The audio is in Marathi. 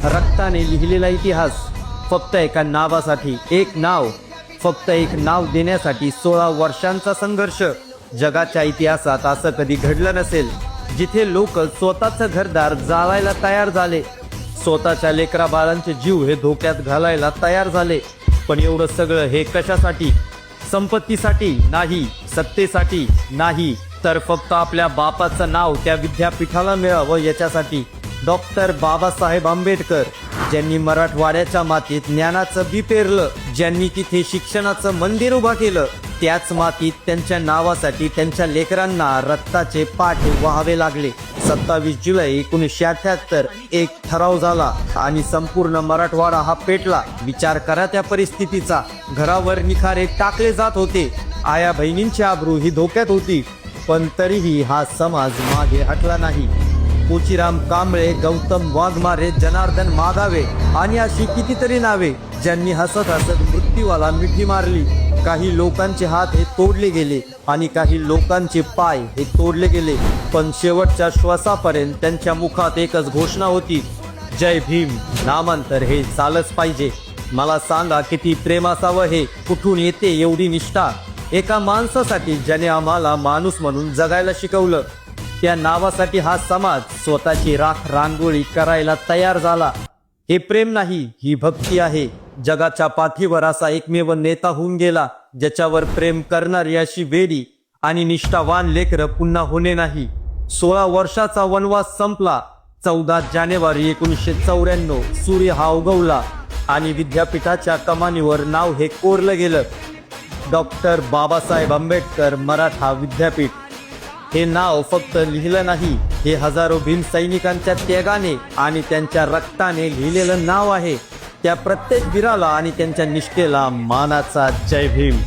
रक्ताने लिहिलेला इतिहास फक्त एका नावासाठी, एक नाव, फक्त एक नाव देण्यासाठी 16 वर्षांचा संघर्ष. जगाच्या इतिहासात असं कधी घडलं नसेल, जिथे लोक स्वतःचं घरदार जाळायला तयार झाले, स्वतःच्या लेकरा बाळांचे जीव हे धोक्यात घालायला तयार झाले. पण एवढं सगळं हे कशासाठी? संपत्तीसाठी नाही, सत्तेसाठी नाही, तर फक्त आपल्या बापाचं नाव त्या विद्यापीठाला मिळावं याच्यासाठी. डॉक्टर बाबासाहेब आंबेडकर, ज्यांनी मराठवाड्याच्या मातीत ज्ञानाचं बी पेरलं, ज्यांनी तिथे शिक्षणाचं मंदिर उभा केलं, त्याच मातीत त्यांच्या नावासाठी त्यांच्या लेकरांना रक्ताचे पाठ व्हावे लागले. 27 जुलै 1978 एक ठराव झाला आणि संपूर्ण मराठवाडा हा पेटला. विचार करा त्या परिस्थितीचा. घरावर निखारे टाकले जात होते, आया बहिणींची आबरू ही धोक्यात होती, पण तरीही हा समाज मागे हटला नाही. कोचीराम कांबळे, गौतम वाघमारे, जनार्दन मागावे आणि अशी कितीतरी नावे, ज्यांनी हसत हसत मृत्यूला मिठी मारली. काही लोकांचे हात हे तोडले गेले आणि काही लोकांचे पाय हे तोडले गेले, पण शेवटच्या श्वासापर्यंत त्यांच्या मुखात एकच घोषणा होती, जय भीम. नामांतर हे चालच पाहिजे. मला सांगा, किती प्रेम असावं हे, कुठून येते एवढी निष्ठा एका माणसासाठी ज्याने आम्हाला माणूस म्हणून जगायला शिकवलं. त्या नावासाठी हा समाज स्वतःची राख रांगोळी करायला तयार झाला. हे प्रेम नाही, ही भक्ती आहे. जगाच्या पाठीवर असा एकमेव नेता होऊन गेला, ज्याच्यावर प्रेम करणारी अशी वेडी आणि निष्ठावान लेकरं पुन्हा होणे नाही. 16 वर्षाचा वनवास संपला. 14 जानेवारी 1994 सूर्य हा उगवला आणि विद्यापीठाच्या कमानीवर नाव हे कोरलं गेलं, डॉक्टर बाबासाहेब आंबेडकर मराठा विद्यापीठ. हे नाव फक्त लिहिलं नाही, हे हजारो भीम सैनिकांच्या त्यागाने आणि त्यांच्या रक्ताने लिहिलेलं नाव आहे. त्या प्रत्येक वीराला आणि त्यांच्या निष्ठेला मानाचा जय भीम.